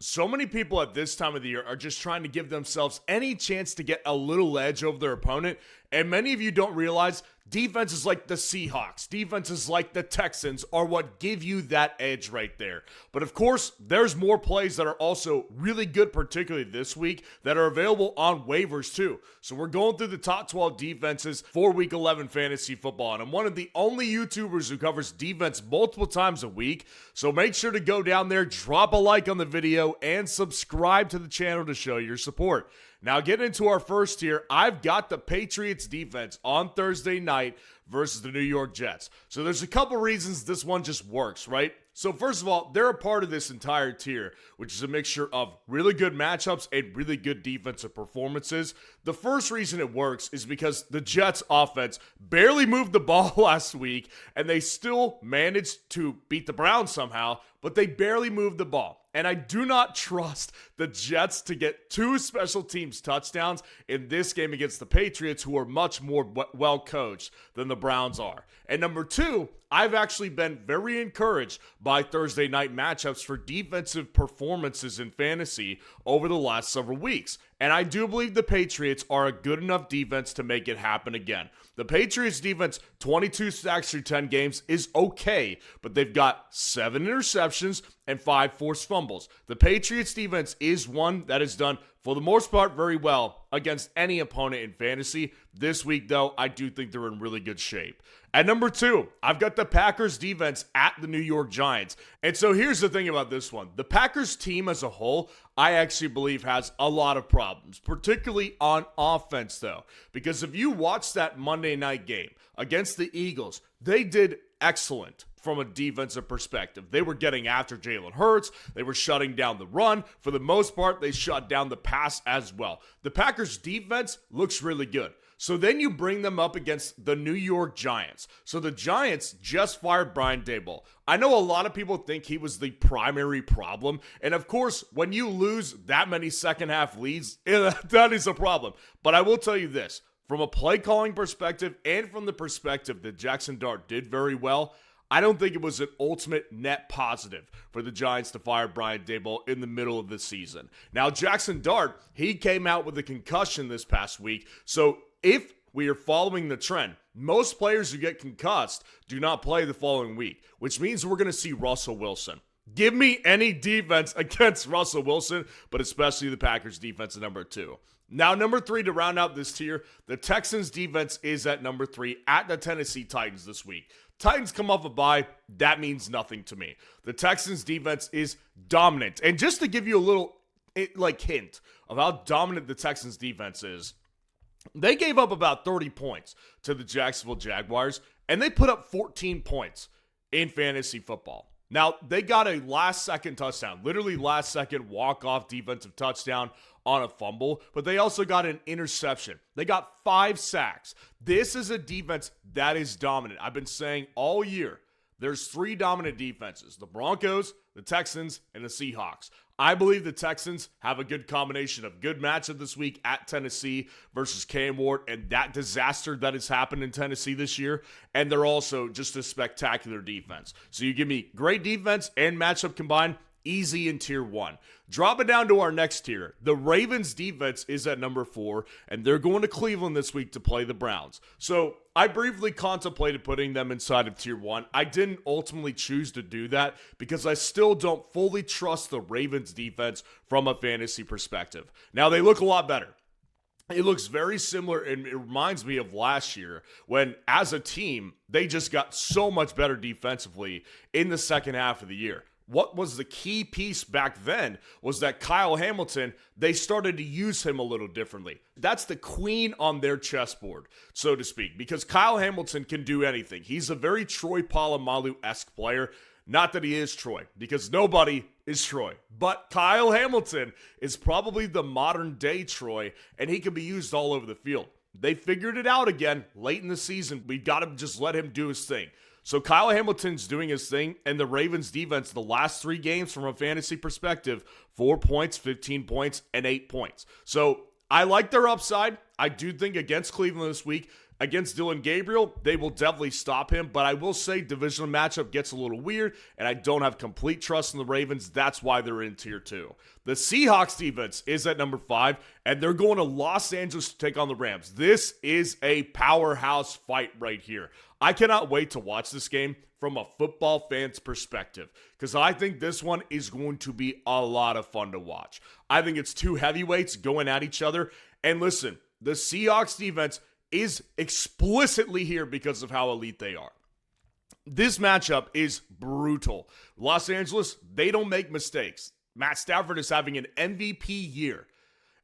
So many people at this time of the year are just trying to give themselves any chance to get a little edge over their opponent. And many of you don't realize defenses like the Seahawks, defenses like the Texans are what give you that edge right there. But of course, there's more plays that are also really good, particularly this week, that are available on waivers too. So we're going through the top 12 defenses for Week 11 fantasy football. And I'm one of the only YouTubers who covers defense multiple times a week. So make sure to go down there, drop a like on the video, and subscribe to the channel to show your support. Now, getting into our first tier, I've got the Patriots defense on Thursday night versus the New York Jets. So there's a couple reasons this one just works, right? So first of all, they're a part of this entire tier, which is a mixture of really good matchups and really good defensive performances. The first reason it works is because the Jets offense barely moved the ball last week, and they still managed to beat the Browns somehow, but they barely moved the ball. And I do not trust the Jets to get 2 special teams touchdowns in this game against the Patriots, who are much more well coached than the Browns are. And number 2, I've actually been very encouraged by Thursday night matchups for defensive performances in fantasy over the last several weeks. And I do believe the Patriots are a good enough defense to make it happen again. The Patriots defense, 22 sacks through 10 games is okay, but they've got 7 interceptions and 5 forced fumbles. The Patriots defense is one that is done, for the most part, very well against any opponent in fantasy. This week, though, I do think they're in really good shape. At number 2, I've got the Packers defense at the New York Giants. And so here's the thing about this one. The Packers team as a whole, I actually believe has a lot of problems, particularly on offense, though. Because if you watch that Monday night game against the Eagles, they did excellent from a defensive perspective. They were getting after Jalen Hurts. They were shutting down the run. For the most part, they shut down the pass as well. The Packers defense looks really good. So then you bring them up against the New York Giants. So the Giants just fired Brian Daboll. I know a lot of people think he was the primary problem. And of course, when you lose that many second half leads, that is a problem. But I will tell you this, from a play calling perspective and from the perspective that Jackson Dart did very well, I don't think it was an ultimate net positive for the Giants to fire Brian Daboll in the middle of the season. Now, Jackson Dart, he came out with a concussion this past week. So if we are following the trend, most players who get concussed do not play the following week, which means we're going to see Russell Wilson. Give me any defense against Russell Wilson, but especially the Packers defense at number 2. Now, number 3 to round out this tier, the Texans defense is at number 3 at the Tennessee Titans this week. Titans come off a bye, that means nothing to me. The Texans defense is dominant. And just to give you a little hint of how dominant the Texans defense is, they gave up about 30 points to the Jacksonville Jaguars, and they put up 14 points in fantasy football. Now, they got a last-second touchdown, literally last-second walk-off defensive touchdown on a fumble, but they also got an interception. They got 5 sacks. This is a defense that is dominant. I've been saying all year, there's 3 dominant defenses, the Broncos, the Texans, and the Seahawks. I believe the Texans have a good combination of good matchup this week at Tennessee versus Cam Ward and that disaster that has happened in Tennessee this year. And they're also just a spectacular defense. So you give me great defense and matchup combined, easy in tier 1. Drop it down to our next tier. The Ravens defense is at number 4, and they're going to Cleveland this week to play the Browns. So I briefly contemplated putting them inside of tier 1. I didn't ultimately choose to do that because I still don't fully trust the Ravens defense from a fantasy perspective. Now, they look a lot better. It looks very similar, and it reminds me of last year when, as a team, they just got so much better defensively in the second half of the year. What was the key piece back then was that Kyle Hamilton, they started to use him a little differently. That's the queen on their chessboard, so to speak, because Kyle Hamilton can do anything. He's a very Troy Polamalu-esque player. Not that he is Troy, because nobody is Troy. But Kyle Hamilton is probably the modern-day Troy, and he can be used all over the field. They figured it out again late in the season. We got to just let him do his thing. So Kyle Hamilton's doing his thing, and the Ravens defense, the last 3 games from a fantasy perspective, 4 points, 15 points, and 8 points. So I like their upside. I do think against Cleveland this week, Against Dylan Gabriel, they will definitely stop him, but I will say divisional matchup gets a little weird, and I don't have complete trust in the Ravens. That's why they're in tier 2. The Seahawks defense is at number 5, and they're going to Los Angeles to take on the Rams. This is a powerhouse fight right here. I cannot wait to watch this game from a football fan's perspective, because I think this one is going to be a lot of fun to watch. I think it's two heavyweights going at each other, and listen, the Seahawks defense is explicitly here because of how elite they are. This matchup is brutal. Los Angeles, they don't make mistakes. Matt Stafford is having an MVP year,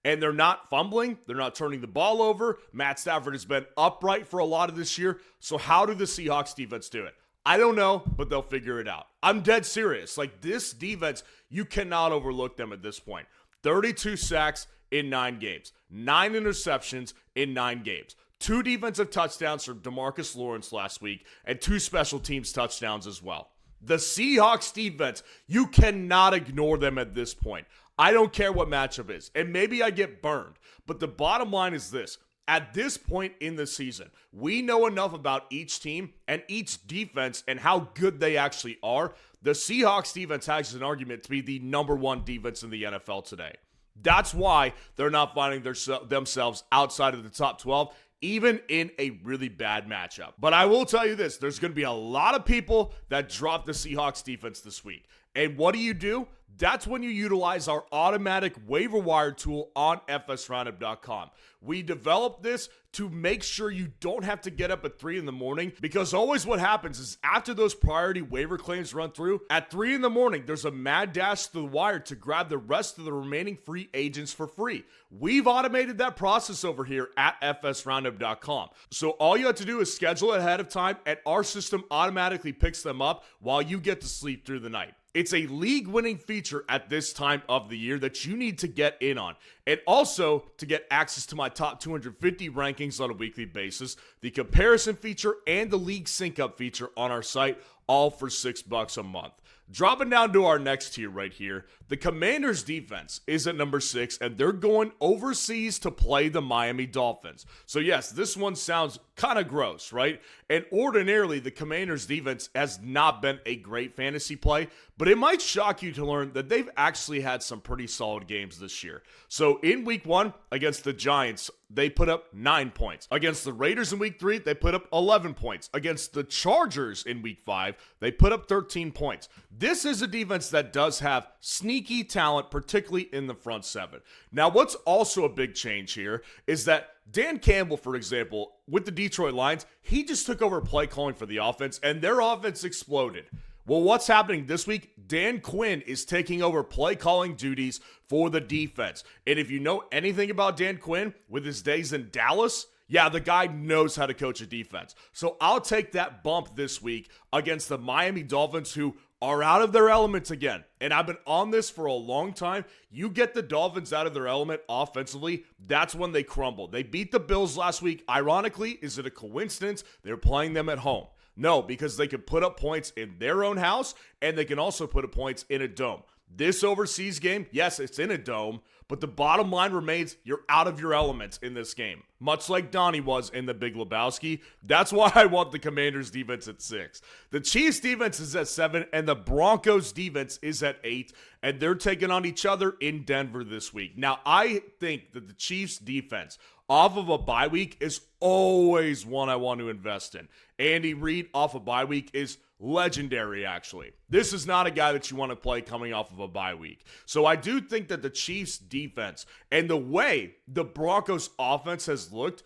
and they're not fumbling. They're not turning the ball over. Matt Stafford has been upright for a lot of this year. So how do the Seahawks defense do it? I don't know, but they'll figure it out. I'm dead serious. Like, this defense, you cannot overlook them at this point. 32 sacks in 9 games. 9 interceptions in 9 games. 2 defensive touchdowns from DeMarcus Lawrence last week, and 2 special teams touchdowns as well. The Seahawks defense, you cannot ignore them at this point. I don't care what matchup is, and maybe I get burned, but the bottom line is this. At this point in the season, we know enough about each team and each defense and how good they actually are. The Seahawks defense has an argument to be the number 1 defense in the NFL today. That's why they're not finding themselves outside of the top 12, even in a really bad matchup. But I will tell you this, there's going to be a lot of people that drop the Seahawks defense this week. And what do? That's when you utilize our automatic waiver wire tool on fsroundup.com. We developed this to make sure you don't have to get up at 3 in the morning, because always what happens is after those priority waiver claims run through, at 3 in the morning, there's a mad dash to the wire to grab the rest of the remaining free agents for free. We've automated that process over here at fsroundup.com. So all you have to do is schedule it ahead of time, and our system automatically picks them up while you get to sleep through the night. It's a league-winning feature at this time of the year that you need to get in on. And also, to get access to my top 250 rankings on a weekly basis, the comparison feature, and the league sync-up feature on our site, all for $6 a month. Dropping down to our next tier right here, the Commanders defense is at number 6, and they're going overseas to play the Miami Dolphins. So yes, this one sounds kind of gross, right? And ordinarily, the Commanders defense has not been a great fantasy play, but it might shock you to learn that they've actually had some pretty solid games this year. So in week 1 against the Giants, they put up 9 points. Against the Raiders in week 3, they put up 11 points. Against the Chargers in week 5, they put up 13 points. This is a defense that does have sneaky talent, particularly in the front 7. Now, what's also a big change here is that Dan Campbell, for example, with the Detroit Lions, he just took over play calling for the offense, and their offense exploded. Well, what's happening this week? Dan Quinn is taking over play calling duties for the defense. And if you know anything about Dan Quinn with his days in Dallas, yeah, the guy knows how to coach a defense. So I'll take that bump this week against the Miami Dolphins, who are out of their elements again. And I've been on this for a long time. You get the Dolphins out of their element offensively, that's when they crumble. They beat the Bills last week. Ironically, is it a coincidence? They're playing them at home. No, because they can put up points in their own house, and they can also put up points in a dome. This overseas game, yes, it's in a dome, but the bottom line remains you're out of your elements in this game. Much like Donnie was in the Big Lebowski. That's why I want the Commanders defense at 6. The Chiefs defense is at 7, and the Broncos defense is at 8, and they're taking on each other in Denver this week. Now, I think that the Chiefs defense off of a bye week is always one I want to invest in. Andy Reid off a bye week is legendary, actually. This is not a guy that you want to play coming off of a bye week. So I do think that the Chiefs defense and the way the Broncos offense has looked,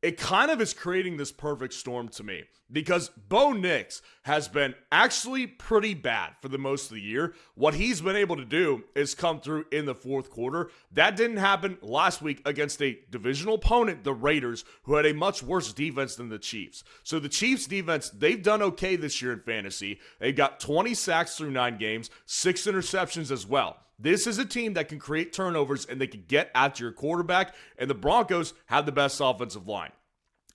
it kind of is creating this perfect storm to me, because Bo Nix has been actually pretty bad for the most of the year. What he's been able to do is come through in the fourth quarter. That didn't happen last week against a divisional opponent, the Raiders, who had a much worse defense than the Chiefs. So the Chiefs defense, they've done okay this year in fantasy. They've got 20 sacks through 9 games, 6 interceptions as well. This is a team that can create turnovers and they can get after your quarterback, and the Broncos have the best offensive line.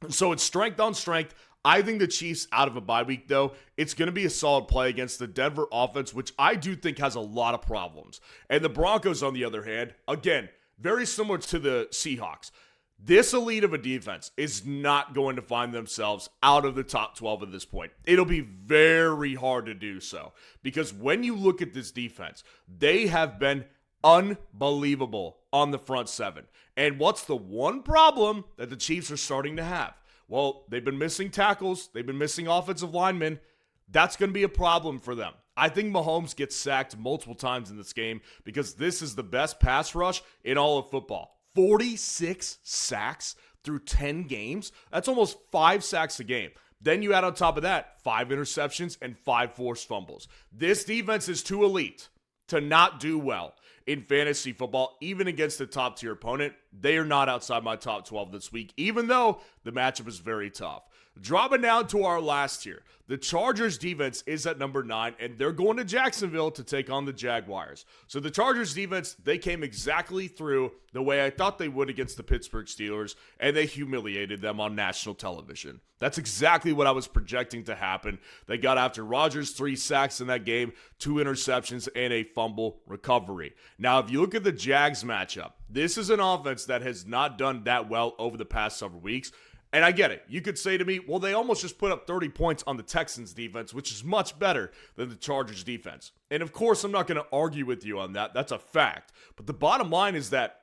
So it's strength on strength. I think the Chiefs out of a bye week, though, it's going to be a solid play against the Denver offense, which I do think has a lot of problems. And the Broncos, on the other hand, again, very similar to the Seahawks. This elite of a defense is not going to find themselves out of the top 12 at this point. It'll be very hard to do so because when you look at this defense, they have been unbelievable on the front seven. And what's the one problem that the Chiefs are starting to have? Well, they've been missing tackles. They've been missing offensive linemen. That's going to be a problem for them. I think Mahomes gets sacked multiple times in this game because this is the best pass rush in all of football. 46 sacks through 10 games. That's almost 5 sacks a game. Then you add on top of that 5 interceptions and 5 forced fumbles. This defense is too elite to not do well in fantasy football, even against a top-tier opponent. They are not outside my top 12 this week, even though the matchup is very tough. Dropping down to our last tier, the Chargers defense is at number 9, and they're going to Jacksonville to take on the Jaguars. So the Chargers defense, they came exactly through the way I thought they would against the Pittsburgh Steelers, and they humiliated them on national television. That's exactly what I was projecting to happen. They got after Rodgers, 3 sacks in that game, 2 interceptions, and a fumble recovery. Now, if you look at the Jags matchup, this is an offense that has not done that well over the past several weeks. And I get it. You could say to me, well, they almost just put up 30 points on the Texans defense, which is much better than the Chargers defense. And of course, I'm not going to argue with you on that. That's a fact. But the bottom line is that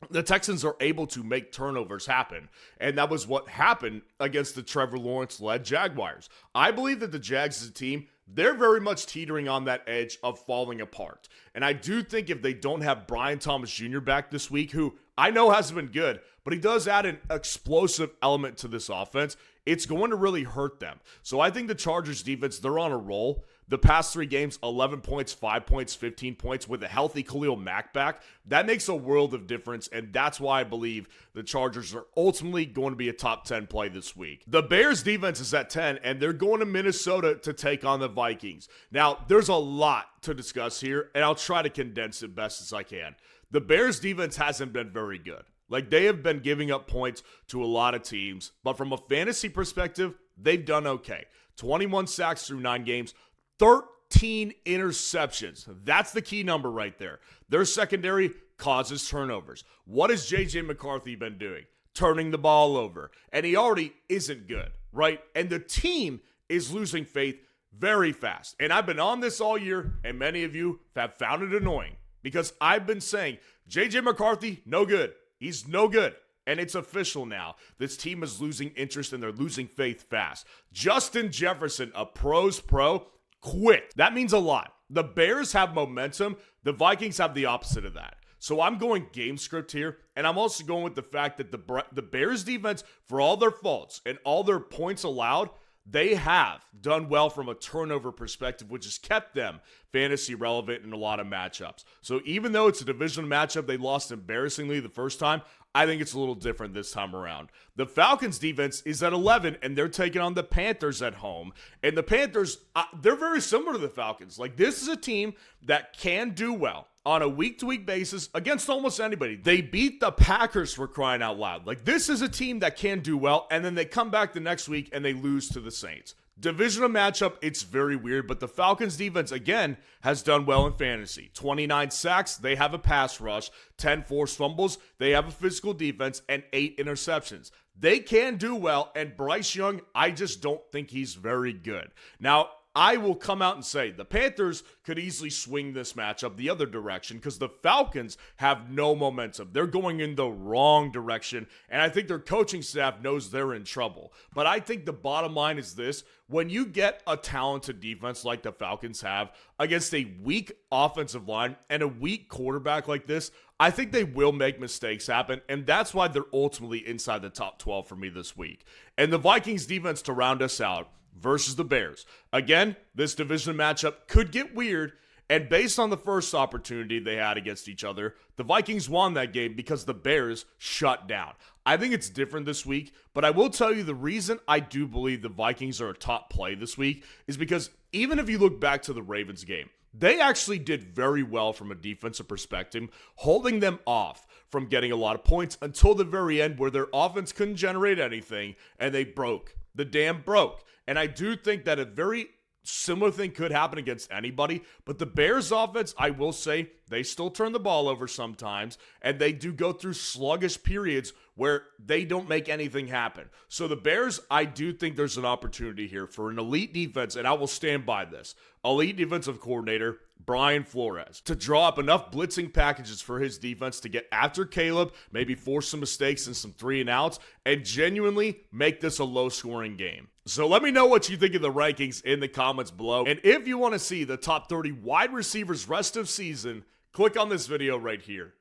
the Texans are able to make turnovers happen. And that was what happened against the Trevor Lawrence-led Jaguars. I believe that the Jags as a team, they're very much teetering on that edge of falling apart. And I do think if they don't have Brian Thomas Jr. back this week, who I know hasn't been good, but he does add an explosive element to this offense, it's going to really hurt them. So I think the Chargers defense, they're on a roll. The past 3 games, 11 points, 5 points, 15 points with a healthy Khalil Mack back. That makes a world of difference, and that's why I believe the Chargers are ultimately going to be a top 10 play this week. The Bears defense is at 10, and they're going to Minnesota to take on the Vikings. Now, there's a lot to discuss here, and I'll try to condense it best as I can. The Bears defense hasn't been very good. Like, they have been giving up points to a lot of teams, but from a fantasy perspective, they've done okay. 21 sacks through 9 games, 13 interceptions. That's the key number right there. Their secondary causes turnovers. What has J.J. McCarthy been doing? Turning the ball over. And he already isn't good, right? And the team is losing faith very fast. And I've been on this all year, and many of you have found it annoying because I've been saying, J.J. McCarthy, no good. He's no good. And it's official now. This team is losing interest and they're losing faith fast. Justin Jefferson, a pro's pro, quit. That means a lot. The Bears have momentum. The Vikings have the opposite of that. So I'm going game script here, and I'm also going with the fact that the Bears defense, for all their faults and all their points allowed, they have done well from a turnover perspective, which has kept them fantasy relevant in a lot of matchups. So even though it's a division matchup, they lost embarrassingly the first time, I think it's a little different this time around. The Falcons defense is at 11, and they're taking on the Panthers at home. And the Panthers, they're very similar to the Falcons. Like, this is a team that can do well on a week-to-week basis against almost anybody. They beat the Packers, for crying out loud. Like, this is a team that can do well, and then they come back the next week and they lose to the Saints. Divisional matchup, it's very weird, but the Falcons defense, again, has done well in fantasy. 29 sacks, they have a pass rush, 10 forced fumbles, they have a physical defense, and 8 interceptions. They can do well, and Bryce Young, I just don't think he's very good. Now, I will come out and say the Panthers could easily swing this matchup the other direction because the Falcons have no momentum. They're going in the wrong direction, and I think their coaching staff knows they're in trouble. But I think the bottom line is this. When you get a talented defense like the Falcons have against a weak offensive line and a weak quarterback like this, I think they will make mistakes happen, and that's why they're ultimately inside the top 12 for me this week. And the Vikings defense to round us out versus the Bears. Again, this division matchup could get weird, and based on the first opportunity they had against each other, the Vikings won that game because the Bears shut down. I think it's different this week, but I will tell you the reason I do believe the Vikings are a top play this week is because even if you look back to the Ravens game, they actually did very well from a defensive perspective, holding them off from getting a lot of points until the very end where their offense couldn't generate anything, and they broke. The dam broke. And I do think that a very similar thing could happen against anybody, but the Bears offense, I will say, they still turn the ball over sometimes, and they do go through sluggish periods where they don't make anything happen. So the Bears, I do think there's an opportunity here for an elite defense, and I will stand by this. Elite defensive coordinator, Brian Flores, to draw up enough blitzing packages for his defense to get after Caleb, maybe force some mistakes and some 3-and-outs, and genuinely make this a low-scoring game. So let me know what you think of the rankings in the comments below. And if you want to see the top 30 wide receivers rest of season, click on this video right here.